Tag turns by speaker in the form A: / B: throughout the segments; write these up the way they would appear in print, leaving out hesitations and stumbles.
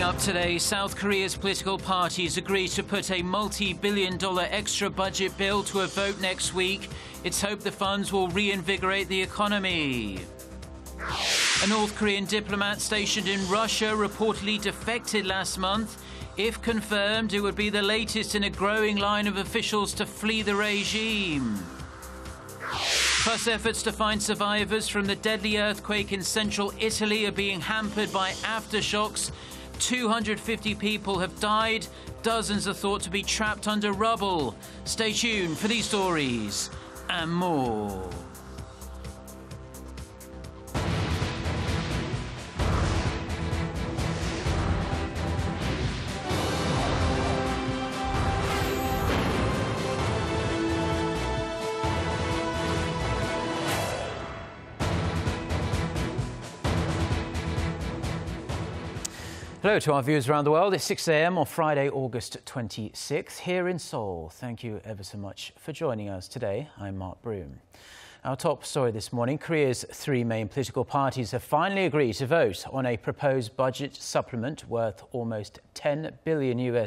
A: Coming up today, South Korea's political parties agree to put a multi-billion-dollar extra budget bill to a vote next week. It's hoped the funds will reinvigorate the economy. A North Korean diplomat stationed in Russia reportedly defected last month. If confirmed, it would be the latest in a growing line of officials to flee the regime. Plus, efforts to find survivors from the deadly earthquake in central Italy are being hampered by aftershocks. 250 people have died. Dozens are thought to be trapped under rubble. Stay tuned for these stories and more. Hello to our viewers around the world. It's 6 a.m. on Friday, August 26th, here in Seoul. Thank you ever so much for joining us today. I'm Mark Broom. Our top story this morning, Korea's three main political parties have finally agreed to vote on a proposed budget supplement worth almost $10 billion.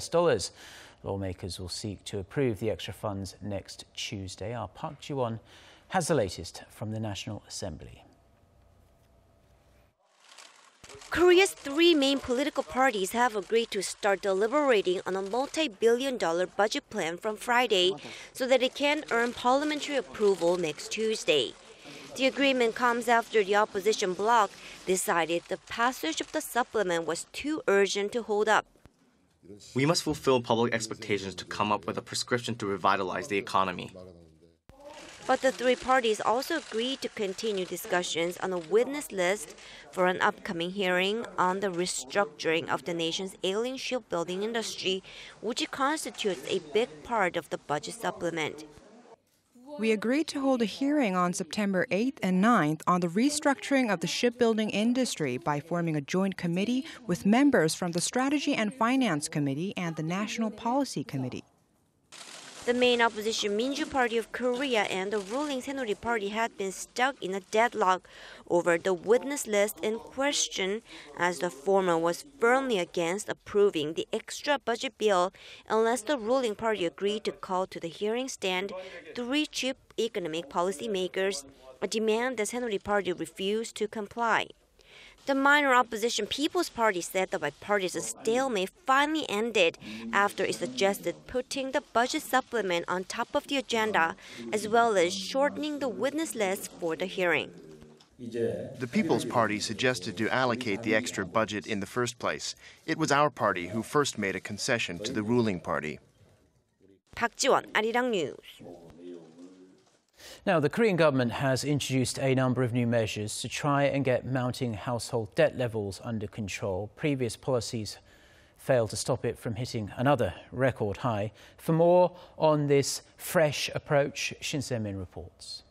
A: Lawmakers will seek to approve the extra funds next Tuesday. Our Park Ji-won has the latest from the National Assembly.
B: Korea's three main political parties have agreed to start deliberating on a multi-billion-dollar budget plan from Friday so that it can earn parliamentary approval next Tuesday. The agreement comes after the opposition bloc decided the passage of the supplement was too urgent to hold up.
C: We must fulfill public expectations to come up with a prescription to revitalize the economy.
B: But the three parties also agreed to continue discussions on a witness list for an upcoming hearing on the restructuring of the nation's ailing shipbuilding industry, which constitutes a big part of the budget supplement.
D: We agreed to hold a hearing on September 8th and 9th on the restructuring of the shipbuilding industry by forming a joint committee with members from the Strategy and Finance Committee and the National Policy Committee.
B: The main opposition Minju Party of Korea and the ruling Saenuri Party had been stuck in a deadlock over the witness list in question, as the former was firmly against approving the extra budget bill unless the ruling party agreed to call to the hearing stand three chief economic policymakers, a demand the Saenuri Party refused to comply. The minor opposition People's Party said the bipartisan stalemate finally ended after it suggested putting the budget supplement on top of the agenda, as well as shortening the witness list for the hearing.
E: The People's Party suggested to allocate the extra budget in the first place. It was our party who first made a concession to the ruling party.
B: Park Ji-won, Arirang News.
A: Now, the Korean government has introduced a number of new measures to try and get mounting household debt levels under control. Previous policies failed to stop it from hitting another record high. For more on this fresh approach, Shin Se-min reports.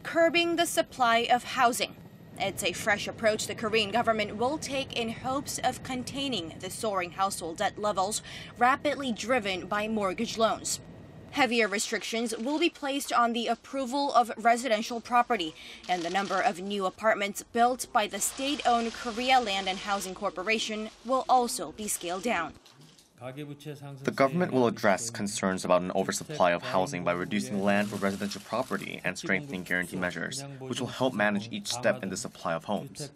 F: Curbing the supply of housing. It's a fresh approach the Korean government will take in hopes of containing the soaring household debt levels rapidly driven by mortgage loans. Heavier restrictions will be placed on the approval of residential property, and the number of new apartments built by the state-owned Korea Land and Housing Corporation will also be scaled down.
C: The government will address concerns about an oversupply of housing by reducing land for residential property and strengthening guarantee measures, which will help manage each step in the supply of homes.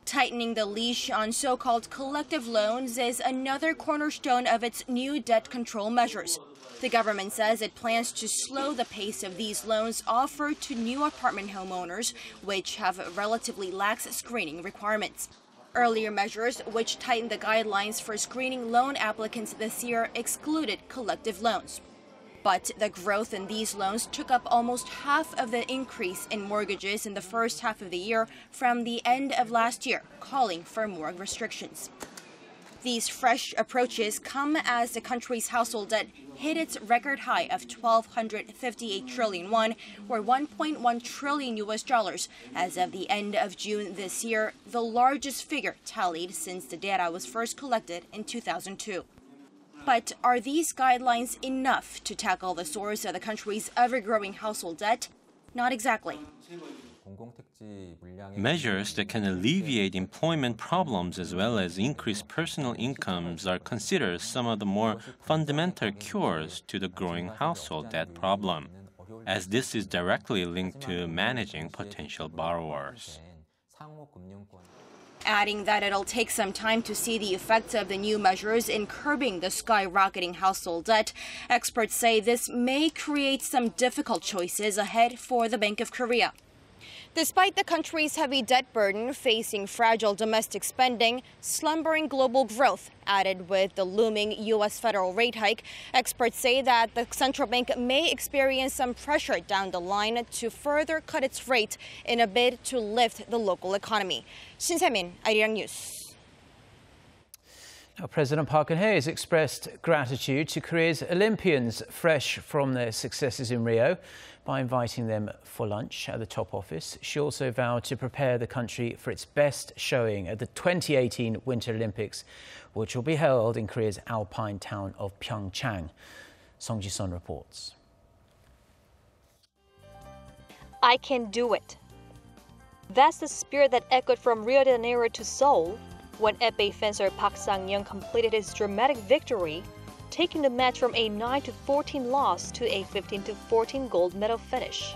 F: Tightening the leash on so-called collective loans is another cornerstone of its new debt control measures. The government says it plans to slow the pace of these loans offered to new apartment homeowners, which have relatively lax screening requirements. Earlier measures, which tightened the guidelines for screening loan applicants this year, excluded collective loans. But the growth in these loans took up almost half of the increase in mortgages in the first half of the year from the end of last year, calling for more restrictions. These fresh approaches come as the country's household debt hit its record high of 1,258 trillion won, or $1.1 trillion as of the end of June this year, the largest figure tallied since the data was first collected in 2002. But are these guidelines enough to tackle the source of the country's ever-growing household debt? Not exactly.
G: Measures that can alleviate employment problems as well as increase personal incomes are considered some of the more fundamental cures to the growing household debt problem, as this is directly linked to managing potential borrowers.
F: Adding that it'll take some time to see the effects of the new measures in curbing the skyrocketing household debt, experts say this may create some difficult choices ahead for the Bank of Korea. Despite the country's heavy debt burden facing fragile domestic spending, slumbering global growth, added with the looming U.S. federal rate hike, experts say that the central bank may experience some pressure down the line to further cut its rate in a bid to lift the local economy. Shin Se-min, Arirang News.
A: President Park Geun-hye has expressed gratitude to Korea's Olympians fresh from their successes in Rio by inviting them for lunch at the top office. She also vowed to prepare the country for its best showing at the 2018 Winter Olympics, which will be held in Korea's alpine town of Pyeongchang. Song Ji-sun reports.
H: I can do it. That's the spirit that echoed from Rio de Janeiro to Seoul when epee fencer Park Sang-young completed his dramatic victory, taking the match from a 9-14 loss to a 15-14 gold medal finish.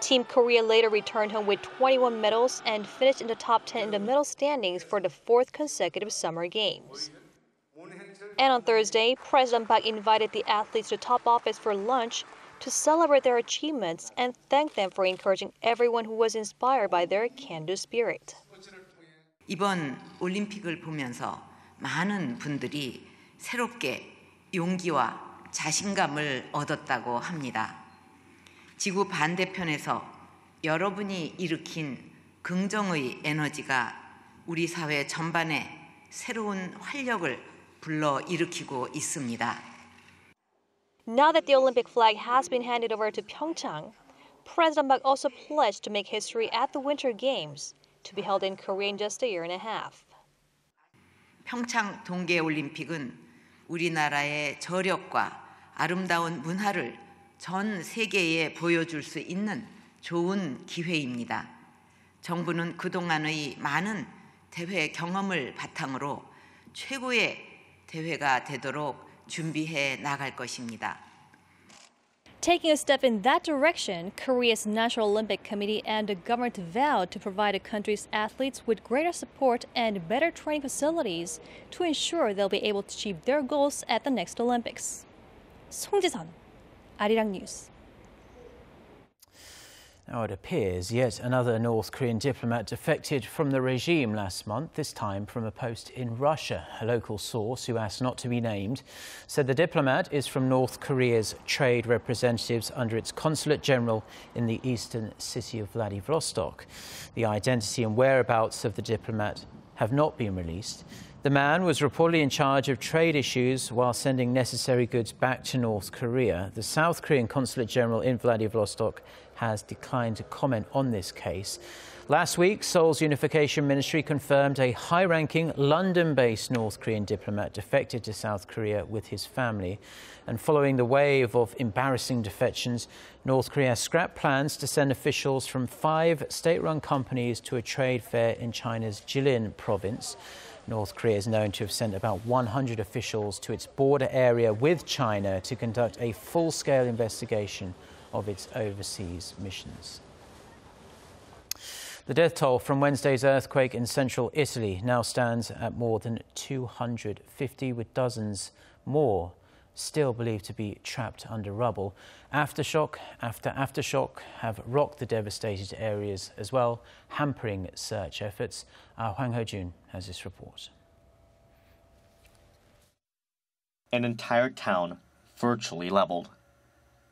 H: Team Korea later returned home with 21 medals and finished in the top 10 in the medal standings for the fourth consecutive Summer Games. And on Thursday, President Park invited the athletes to top office for lunch to celebrate their achievements and thank them for encouraging everyone who was inspired by their can-do spirit.
I: 이번 올림픽을 보면서 많은 분들이 새롭게 용기와 자신감을 얻었다고 합니다. 지구 반대편에서 여러분이 일으킨 긍정의 에너지가 우리 사회 전반에 새로운 활력을 불러일으키고 있습니다.
H: Now that the Olympic flag has been handed over to Pyeongchang, President Park also pledged to make history at the Winter Games, to be held in Korea in just a year and a half.
I: 평창 동계올림픽은 우리나라의 저력과 아름다운 문화를 전 세계에 보여줄 수 있는 좋은 기회입니다. 정부는 그동안의 많은 대회 경험을 바탕으로 최고의 대회가 되도록 준비해 나갈 것입니다.
H: Taking a step in that direction, Korea's National Olympic Committee and the government vowed to provide the country's athletes with greater support and better training facilities to ensure they'll be able to achieve their goals at the next Olympics. Song Ji-sun, Arirang News.
A: Now it appears yet another North Korean diplomat defected from the regime last month, this time from a post in Russia. A local source, who asked not to be named, said the diplomat is from North Korea's trade representatives under its consulate general in the eastern city of Vladivostok. The identity and whereabouts of the diplomat have not been released. The man was reportedly in charge of trade issues while sending necessary goods back to North Korea. The South Korean consulate general in Vladivostok has declined to comment on this case. Last week, Seoul's Unification Ministry confirmed a high-ranking London-based North Korean diplomat defected to South Korea with his family. And following the wave of embarrassing defections, North Korea scrapped plans to send officials from 5 state-run companies to a trade fair in China's Jilin province. North Korea is known to have sent about 100 officials to its border area with China to conduct a full-scale investigation of its overseas missions. The death toll from Wednesday's earthquake in central Italy now stands at more than 250, with dozens more still believed to be trapped under rubble. Aftershock after aftershock have rocked the devastated areas as well, hampering search efforts. Hwang Ho-jun has this report.
C: An entire town virtually leveled.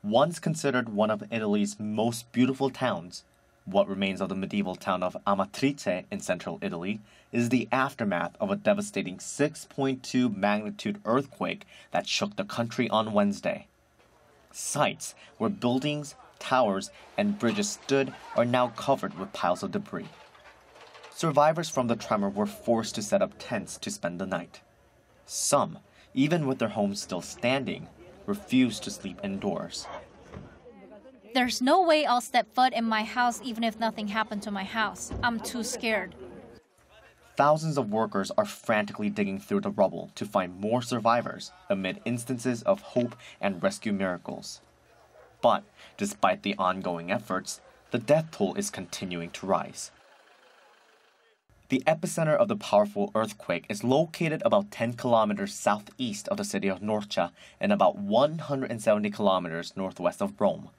C: Once considered one of Italy's most beautiful towns, what remains of the medieval town of Amatrice in central Italy is the aftermath of a devastating 6.2 magnitude earthquake that shook the country on Wednesday. Sites where buildings, towers, and bridges stood are now covered with piles of debris. Survivors from the tremor were forced to set up tents to spend the night. Some, even with their homes still standing, refused to sleep indoors.
J: There's no way I'll step foot in my house even if nothing happened to my house. I'm too scared.
C: Thousands of workers are frantically digging through the rubble to find more survivors amid instances of hope and rescue miracles. But despite the ongoing efforts, the death toll is continuing to rise. The epicenter of the powerful earthquake is located about 10 kilometers southeast of the city of Norcia and about 170 kilometers northwest of Rome.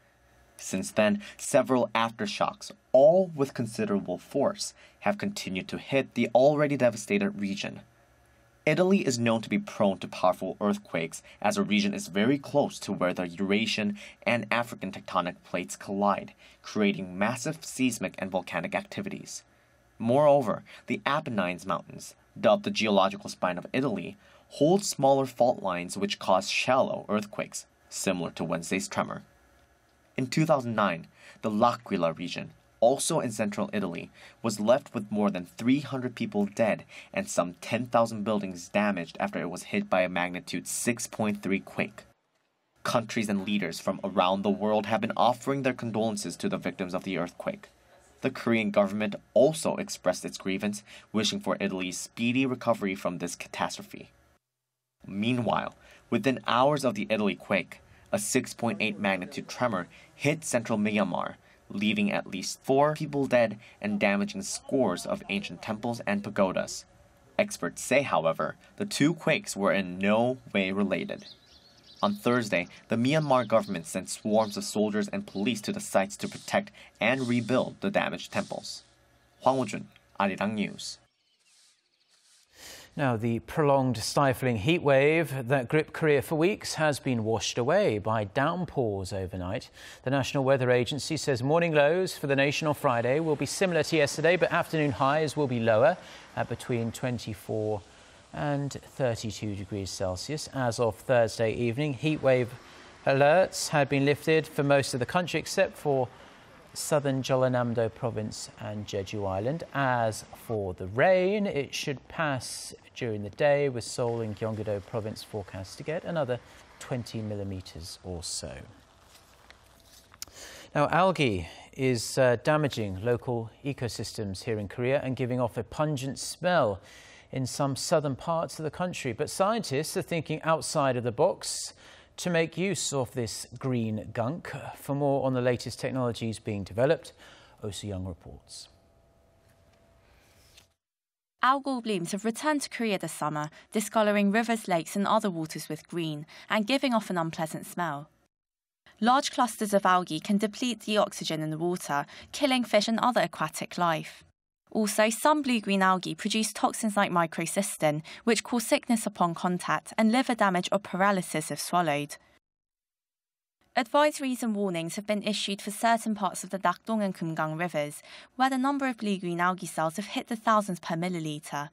C: Since then, several aftershocks, all with considerable force, have continued to hit the already devastated region. Italy is known to be prone to powerful earthquakes as the region is very close to where the Eurasian and African tectonic plates collide, creating massive seismic and volcanic activities. Moreover, the Apennines Mountains, dubbed the geological spine of Italy, hold smaller fault lines which cause shallow earthquakes, similar to Wednesday's tremor. In 2009, the L'Aquila region, also in central Italy, was left with more than 300 people dead and some 10,000 buildings damaged after it was hit by a magnitude 6.3 quake. Countries and leaders from around the world have been offering their condolences to the victims of the earthquake. The Korean government also expressed its grievance, wishing for Italy's speedy recovery from this catastrophe. Meanwhile, within hours of the Italy quake, a 6.8 magnitude tremor hit central Myanmar, leaving at least 4 people dead and damaging scores of ancient temples and pagodas. Experts say, however, the two quakes were in no way related. On Thursday, the Myanmar government sent swarms of soldiers and police to the sites to protect and rebuild the damaged temples. Hwang Woo-jun, Arirang News.
A: Now, the prolonged stifling heat wave that gripped Korea for weeks has been washed away by downpours overnight. The National Weather Agency says morning lows for the nation on Friday will be similar to yesterday, but afternoon highs will be lower at between 24 and 32 degrees Celsius. As of Thursday evening, heat wave alerts had been lifted for most of the country except for southern Jeollanam-do province and Jeju Island. As for the rain, it should pass during the day, with Seoul and Gyeonggi-do province forecast to get another 20 millimeters or so. Now, algae is damaging local ecosystems here in Korea and giving off a pungent smell in some southern parts of the country. But scientists are thinking outside of the box to make use of this green gunk. For more on the latest technologies being developed, Oh Soo-young reports.
K: Algal blooms have returned to Korea this summer, discolouring rivers, lakes and other waters with green and giving off an unpleasant smell. Large clusters of algae can deplete the oxygen in the water, killing fish and other aquatic life. Also, some blue-green algae produce toxins like microcystin, which cause sickness upon contact and liver damage or paralysis if swallowed. Advisories and warnings have been issued for certain parts of the Nakdong and Kumgang rivers, where the number of blue-green algae cells have hit the thousands per millilitre.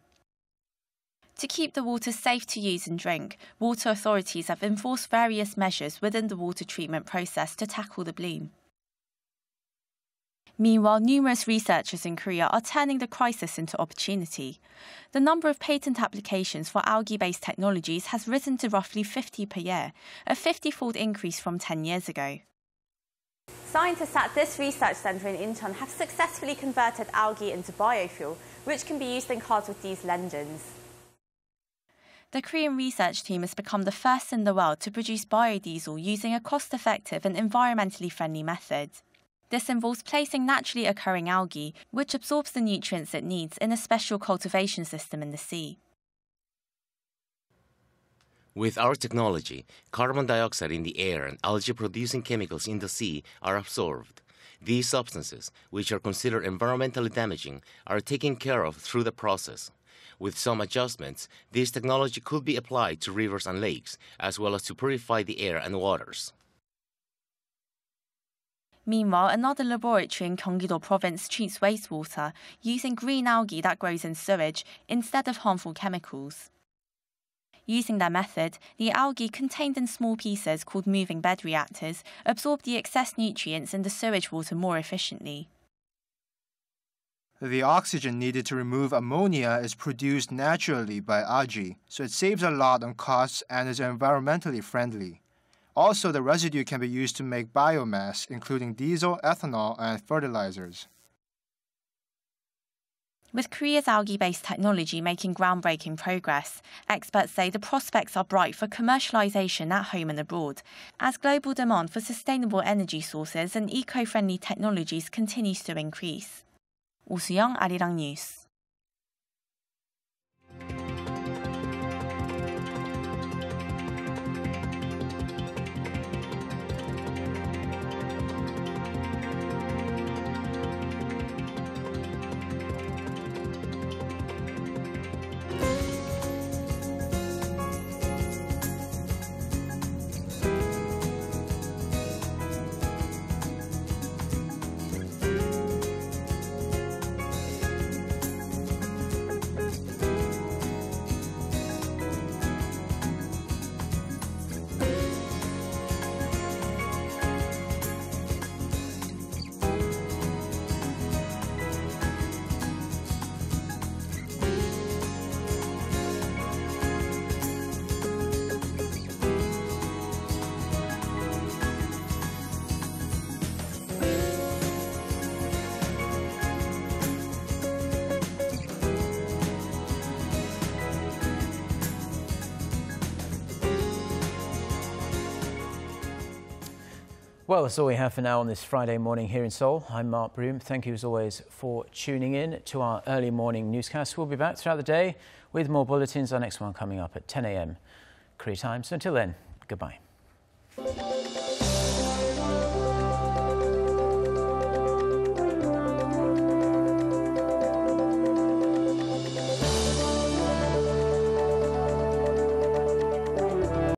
K: To keep the water safe to use and drink, water authorities have enforced various measures within the water treatment process to tackle the bloom. Meanwhile, numerous researchers in Korea are turning the crisis into opportunity. The number of patent applications for algae-based technologies has risen to roughly 50 per year, a 50-fold increase from 10 years ago.
L: Scientists at this research centre in Incheon have successfully converted algae into biofuel, which can be used in cars with diesel engines.
K: The Korean research team has become the first in the world to produce biodiesel using a cost-effective and environmentally friendly method. This involves placing naturally occurring algae, which absorbs the nutrients it needs, in a special cultivation system in the sea.
M: With our technology, carbon dioxide in the air and algae-producing chemicals in the sea are absorbed. These substances, which are considered environmentally damaging, are taken care of through the process. With some adjustments, this technology could be applied to rivers and lakes, as well as to purify the air and waters.
K: Meanwhile, another laboratory in Gyeonggi-do province treats wastewater using green algae that grows in sewage instead of harmful chemicals. Using their method, the algae contained in small pieces called moving bed reactors absorb the excess nutrients in the sewage water more efficiently.
N: The oxygen needed to remove ammonia is produced naturally by algae, so it saves a lot on costs and is environmentally friendly. Also, the residue can be used to make biomass, including diesel, ethanol, and fertilizers.
K: With Korea's algae-based technology making groundbreaking progress, experts say the prospects are bright for commercialization at home and abroad, as global demand for sustainable energy sources and eco-friendly technologies continues to increase. 오수영, Arirang News.
A: Well, that's all we have for now on this Friday morning here in Seoul. I'm Mark Broom. Thank you as always for tuning in to our early morning newscast. We'll be back throughout the day with more bulletins. Our next one coming up at 10 a.m. Korea time. So until then, goodbye.